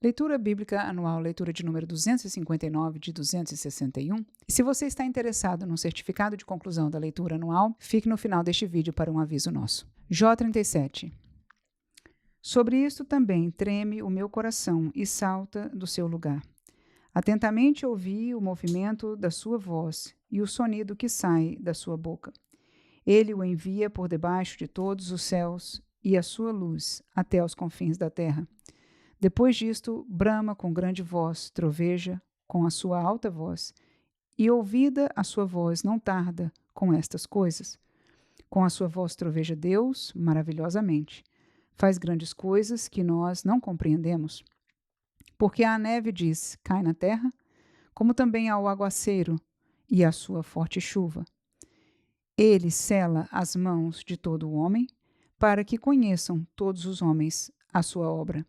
Leitura Bíblica Anual, leitura de número 259 de 261. E se você está interessado no certificado de conclusão da leitura anual, fique no final deste vídeo para um aviso nosso. Jó 37. Sobre isto também treme o meu coração e salta do seu lugar. Atentamente ouvi o movimento da sua voz e o sonido que sai da sua boca. Ele o envia por debaixo de todos os céus e a sua luz até aos confins da terra. Depois disto, brama com grande voz, troveja com a sua alta voz, e ouvida a sua voz não tarda com estas coisas. Com a sua voz troveja Deus maravilhosamente. Faz grandes coisas que nós não compreendemos. Porque a neve diz, cai na terra, como também ao aguaceiro e à sua forte chuva. Ele sela as mãos de todo o homem, para que conheçam todos os homens a sua obra.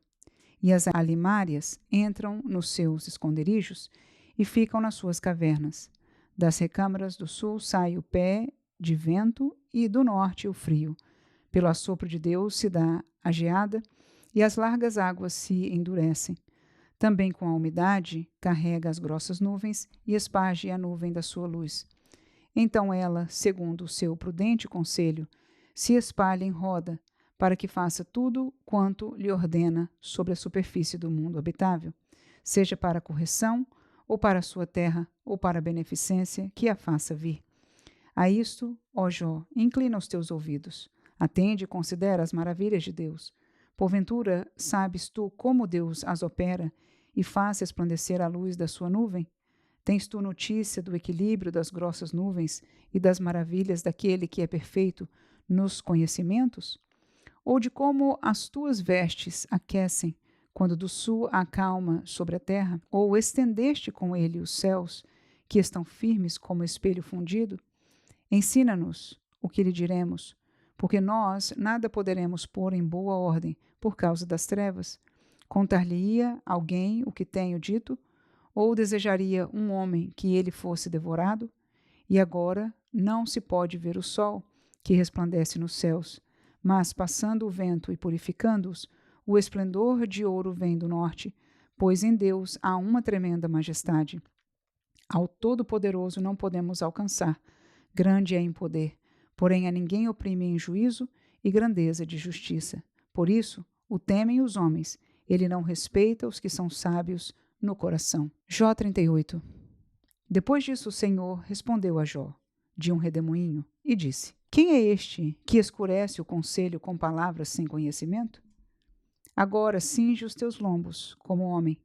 E as alimárias entram nos seus esconderijos e ficam nas suas cavernas. Das recâmaras do sul sai o pé de vento e do norte o frio. Pelo assopro de Deus se dá a geada e as largas águas se endurecem. Também com a umidade carrega as grossas nuvens e esparge a nuvem da sua luz. Então ela, segundo o seu prudente conselho, se espalha em roda, para que faça tudo quanto lhe ordena sobre a superfície do mundo habitável, seja para correção, ou para a sua terra, ou para a beneficência que a faça vir. A isto, ó Jó, inclina os teus ouvidos, atende e considera as maravilhas de Deus. Porventura, sabes tu como Deus as opera e faz resplandecer a luz da sua nuvem? Tens tu notícia do equilíbrio das grossas nuvens e das maravilhas daquele que é perfeito nos conhecimentos? Ou de como as tuas vestes aquecem, quando do sul há calma sobre a terra? Ou estendeste com ele os céus, que estão firmes como espelho fundido? Ensina-nos o que lhe diremos, porque nós nada poderemos pôr em boa ordem por causa das trevas. Contar-lhe-ia alguém o que tenho dito? Ou desejaria um homem que ele fosse devorado? E agora não se pode ver o sol, que resplandece nos céus, mas passando o vento e purificando-os, o esplendor de ouro vem do norte, pois em Deus há uma tremenda majestade. Ao Todo-Poderoso não podemos alcançar, grande é em poder, porém a ninguém oprime em juízo e grandeza de justiça. Por isso, o temem os homens, ele não respeita os que são sábios no coração. Jó 38. Depois disso o Senhor respondeu a Jó, de um redemoinho, e disse: Quem é este que escurece o conselho com palavras sem conhecimento? Agora cinge os teus lombos, como homem,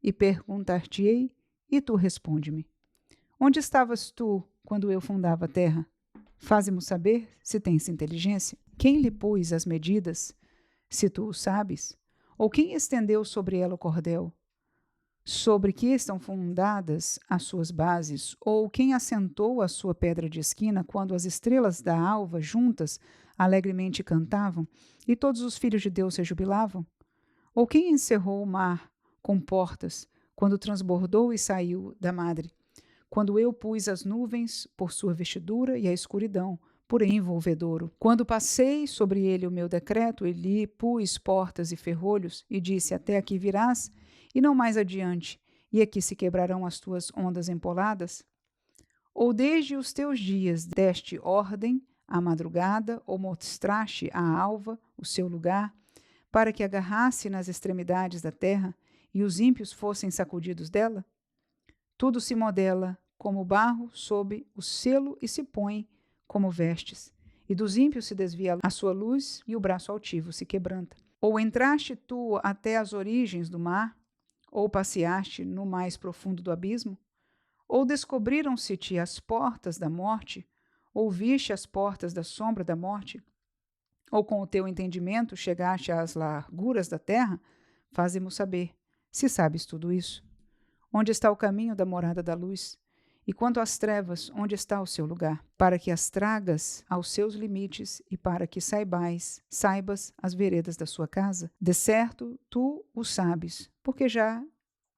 e perguntar-te-ei, e tu responde-me. Onde estavas tu quando eu fundava a terra? Faze-mo saber se tens inteligência. Quem lhe pôs as medidas, se tu o sabes? Ou quem estendeu sobre ela o cordel? Sobre que estão fundadas as suas bases, ou quem assentou a sua pedra de esquina quando as estrelas da alva juntas alegremente cantavam e todos os filhos de Deus se jubilavam? Ou quem encerrou o mar com portas quando transbordou e saiu da madre? Quando eu pus as nuvens por sua vestidura e a escuridão por envolvedouro. Quando passei sobre ele o meu decreto e lhe pus portas e ferrolhos e disse: até aqui virás e não mais adiante, e aqui se quebrarão as tuas ondas empoladas? Ou desde os teus dias deste ordem à madrugada, ou mostraste à alva o seu lugar, para que agarrasse nas extremidades da terra e os ímpios fossem sacudidos dela? Tudo se modela como barro sob o selo e se põe como vestes, e dos ímpios se desvia a sua luz e o braço altivo se quebranta. Ou entraste tu até as origens do mar, ou passeaste no mais profundo do abismo? Ou descobriram-se-te as portas da morte? Ou viste as portas da sombra da morte? Ou com o teu entendimento chegaste às larguras da terra? Faze-mo saber, se sabes tudo isso. Onde está o caminho da morada da luz? E quanto às trevas, onde está o seu lugar? Para que as tragas aos seus limites e para que saibas as veredas da sua casa? De certo, tu o sabes, porque já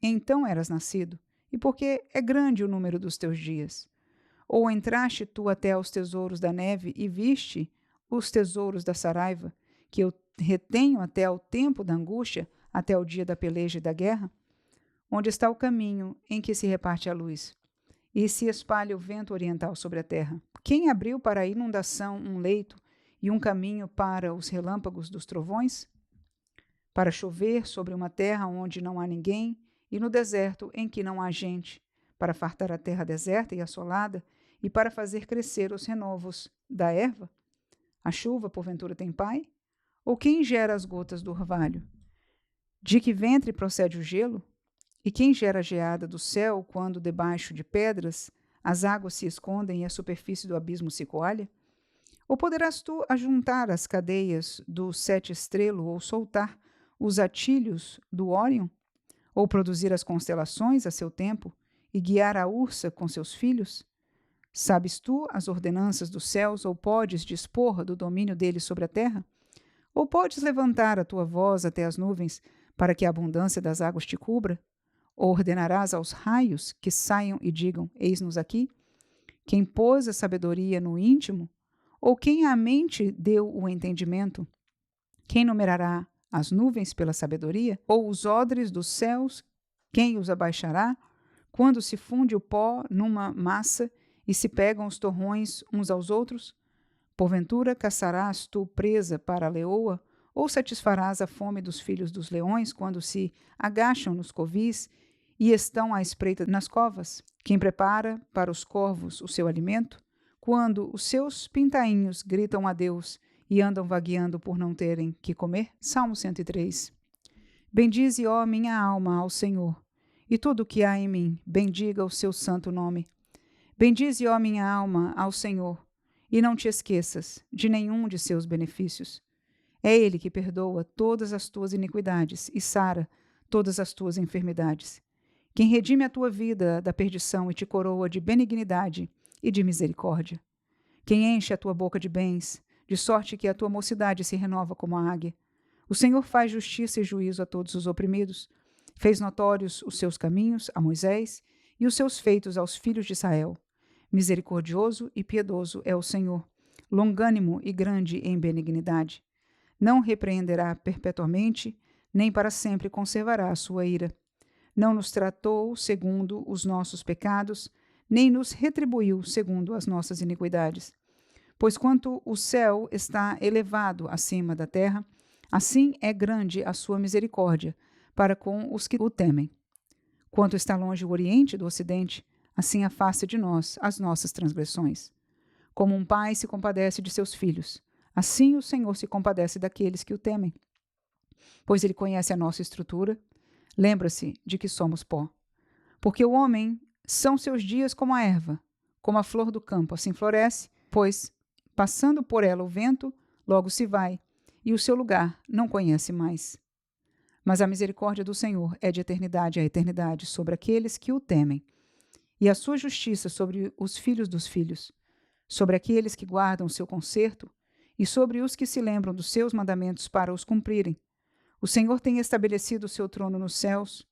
então eras nascido, e porque é grande o número dos teus dias. Ou entraste tu até aos tesouros da neve e viste os tesouros da saraiva, que eu retenho até ao tempo da angústia, até o dia da peleja e da guerra? Onde está o caminho em que se reparte a luz e se espalha o vento oriental sobre a terra? Quem abriu para a inundação um leito e um caminho para os relâmpagos dos trovões? Para chover sobre uma terra onde não há ninguém e no deserto em que não há gente, para fartar a terra deserta e assolada e para fazer crescer os renovos da erva? A chuva, porventura, tem pai? Ou quem gera as gotas do orvalho? De que ventre procede o gelo? E quem gera a geada do céu quando, debaixo de pedras, as águas se escondem e a superfície do abismo se coalha? Ou poderás tu ajuntar as cadeias do sete estrelo ou soltar os atilhos do Órion? Ou produzir as constelações a seu tempo e guiar a Ursa com seus filhos? Sabes tu as ordenanças dos céus, ou podes dispor do domínio deles sobre a terra? Ou podes levantar a tua voz até as nuvens, para que a abundância das águas te cubra? Ou ordenarás aos raios que saiam e digam, eis-nos aqui? Quem pôs a sabedoria no íntimo? Ou quem à mente deu o entendimento? Quem numerará as nuvens pela sabedoria? Ou os odres dos céus, quem os abaixará? Quando se funde o pó numa massa e se pegam os torrões uns aos outros? Porventura caçarás tu presa para a leoa? Ou satisfarás a fome dos filhos dos leões quando se agacham nos covis e estão à espreita nas covas? Quem prepara para os corvos o seu alimento? Quando os seus pintainhos gritam a Deus e andam vagueando por não terem que comer? Salmo 103. Bendize, ó minha alma, ao Senhor, e tudo o que há em mim, bendiga o seu santo nome. Bendize, ó minha alma, ao Senhor, e não te esqueças de nenhum de seus benefícios. É Ele que perdoa todas as tuas iniquidades e sara todas as tuas enfermidades. Quem redime a tua vida da perdição e te coroa de benignidade e de misericórdia. Quem enche a tua boca de bens, de sorte que a tua mocidade se renova como a águia. O Senhor faz justiça e juízo a todos os oprimidos. Fez notórios os seus caminhos a Moisés e os seus feitos aos filhos de Israel. Misericordioso e piedoso é o Senhor, longânimo e grande em benignidade. Não repreenderá perpetuamente, nem para sempre conservará a sua ira. Não nos tratou segundo os nossos pecados, nem nos retribuiu segundo as nossas iniquidades. Pois quanto o céu está elevado acima da terra, assim é grande a sua misericórdia para com os que o temem. Quanto está longe o Oriente do Ocidente, assim afasta de nós as nossas transgressões. Como um pai se compadece de seus filhos, assim o Senhor se compadece daqueles que o temem. Pois ele conhece a nossa estrutura, lembra-se de que somos pó. Porque o homem são seus dias como a erva, como a flor do campo, assim floresce, pois, passando por ela o vento, logo se vai, e o seu lugar não conhece mais. Mas a misericórdia do Senhor é de eternidade a eternidade sobre aqueles que o temem, e a sua justiça sobre os filhos dos filhos, sobre aqueles que guardam o seu conserto, e sobre os que se lembram dos seus mandamentos para os cumprirem. O Senhor tem estabelecido o seu trono nos céus,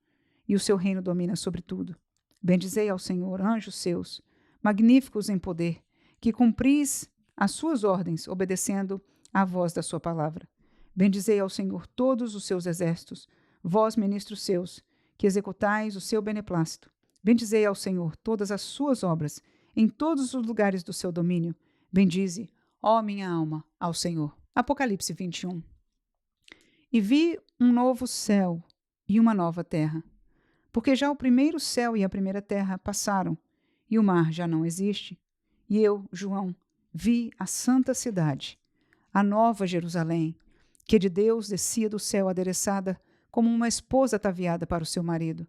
e o seu reino domina sobre tudo. Bendizei ao Senhor, anjos seus, magníficos em poder, que cumpris as suas ordens, obedecendo à voz da sua palavra. Bendizei ao Senhor todos os seus exércitos, vós, ministros seus, que executais o seu beneplácito. Bendizei ao Senhor todas as suas obras, em todos os lugares do seu domínio. Bendize, ó minha alma, ao Senhor. Apocalipse 21. E vi um novo céu e uma nova terra, porque já o primeiro céu e a primeira terra passaram, e o mar já não existe. E eu, João, vi a santa cidade, a nova Jerusalém, que de Deus descia do céu adereçada como uma esposa ataviada para o seu marido.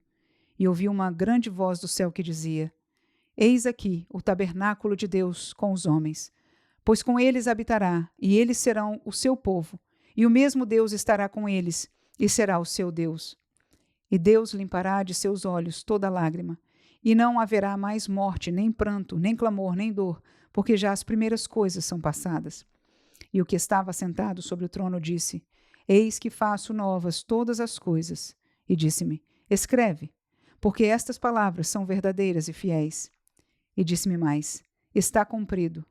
E ouvi uma grande voz do céu que dizia: Eis aqui o tabernáculo de Deus com os homens, pois com eles habitará, e eles serão o seu povo, e o mesmo Deus estará com eles, e será o seu Deus. E Deus limpará de seus olhos toda lágrima, e não haverá mais morte, nem pranto, nem clamor, nem dor, porque já as primeiras coisas são passadas. E o que estava sentado sobre o trono disse: Eis que faço novas todas as coisas. E disse-me: Escreve, porque estas palavras são verdadeiras e fiéis. E disse-me mais: Está cumprido.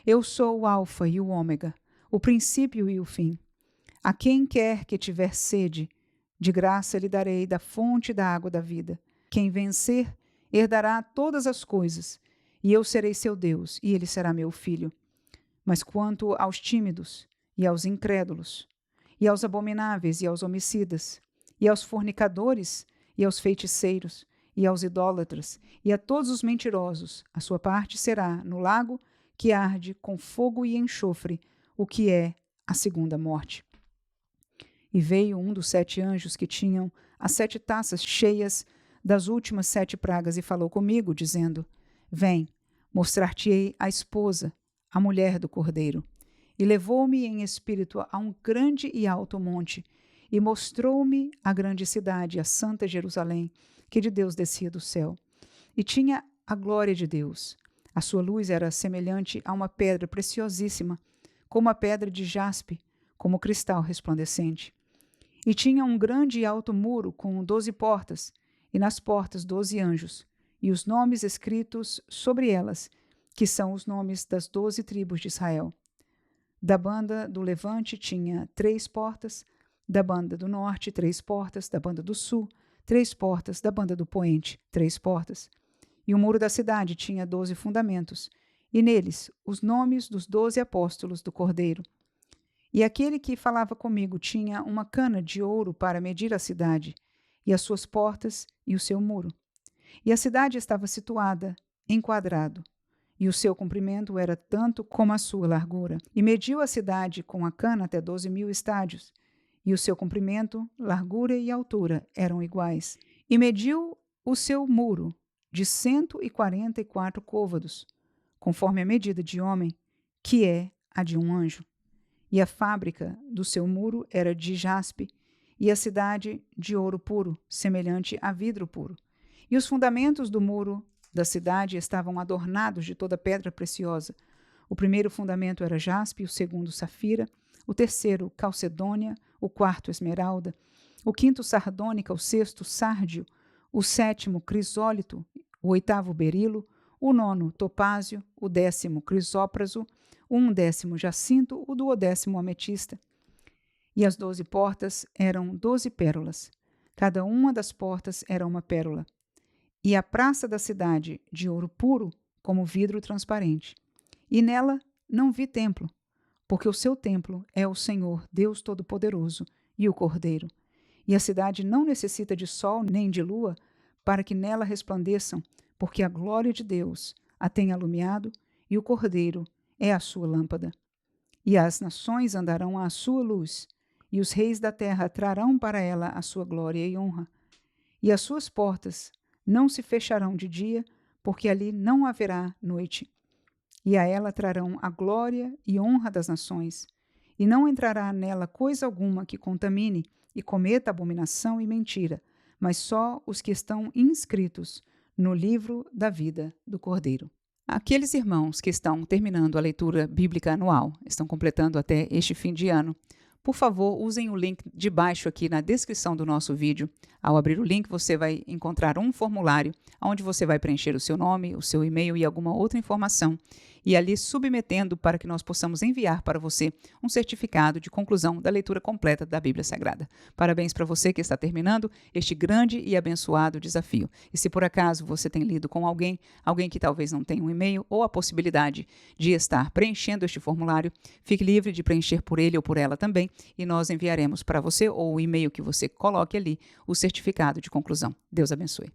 Eu sou o Alfa e o Ômega, o princípio e o fim. A quem quer que tiver sede, De graça lhe darei da fonte da água da vida. Quem vencer, herdará todas as coisas, e eu serei seu Deus, e ele será meu filho. Mas quanto aos tímidos, e aos incrédulos, e aos abomináveis, e aos homicidas, e aos fornicadores, e aos feiticeiros, e aos idólatras, e a todos os mentirosos, a sua parte será no lago que arde com fogo e enxofre, o que é a segunda morte. E veio um dos 7 anjos que tinham as 7 taças cheias das últimas 7 pragas e falou comigo, dizendo: Vem, mostrar-te-ei a esposa, a mulher do Cordeiro. E levou-me em espírito a um grande e alto monte, e mostrou-me a grande cidade, a santa Jerusalém, que de Deus descia do céu. E tinha a glória de Deus. A sua luz era semelhante a uma pedra preciosíssima, como a pedra de jaspe, como cristal resplandecente. E tinha um grande e alto muro com 12 portas, e nas portas 12 anjos, e os nomes escritos sobre elas, que são os nomes das 12 tribos de Israel. Da banda do levante tinha 3 portas, da banda do norte 3 portas, da banda do sul 3 portas, da banda do poente 3 portas. E o muro da cidade tinha 12 fundamentos, e neles os nomes dos 12 apóstolos do Cordeiro. E aquele que falava comigo tinha uma cana de ouro para medir a cidade, e as suas portas e o seu muro. E a cidade estava situada em quadrado, e o seu comprimento era tanto como a sua largura. E mediu a cidade com a cana até 12.000 estádios, e o seu comprimento, largura e altura eram iguais. E mediu o seu muro de 144 côvados, conforme a medida de homem, que é a de um anjo. E a fábrica do seu muro era de jaspe, e a cidade de ouro puro, semelhante a vidro puro. E os fundamentos do muro da cidade estavam adornados de toda pedra preciosa. O primeiro fundamento era jaspe, o segundo safira, o terceiro calcedônia, o quarto esmeralda, o quinto sardônica, o sexto sárdio, o sétimo crisólito, o oitavo berilo, o nono topázio, o 10º crisópraso, o 11º jacinto, o 12º ametista. E as 12 portas eram 12 pérolas. Cada uma das portas era uma pérola. E a praça da cidade de ouro puro, como vidro transparente. E nela não vi templo, porque o seu templo é o Senhor, Deus Todo-Poderoso, e o Cordeiro. E a cidade não necessita de sol nem de lua, para que nela resplandeçam, porque a glória de Deus a tem alumiado, e o Cordeiro é a sua lâmpada. E as nações andarão à sua luz, e os reis da terra trarão para ela a sua glória e honra. E as suas portas não se fecharão de dia, porque ali não haverá noite. E a ela trarão a glória e honra das nações, e não entrará nela coisa alguma que contamine e cometa abominação e mentira, mas só os que estão inscritos no livro da vida do Cordeiro. Aqueles irmãos que estão terminando a leitura bíblica anual, estão completando até este fim de ano, por favor, usem o link de baixo aqui na descrição do nosso vídeo. Ao abrir o link, você vai encontrar um formulário onde você vai preencher o seu nome, o seu e-mail e alguma outra informação, e ali submetendo para que nós possamos enviar para você um certificado de conclusão da leitura completa da Bíblia Sagrada. Parabéns para você que está terminando este grande e abençoado desafio. E se por acaso você tem lido com alguém que talvez não tenha um e-mail ou a possibilidade de estar preenchendo este formulário, fique livre de preencher por ele ou por ela também, e nós enviaremos para você, ou o e-mail que você coloque ali, o certificado de conclusão. Deus abençoe.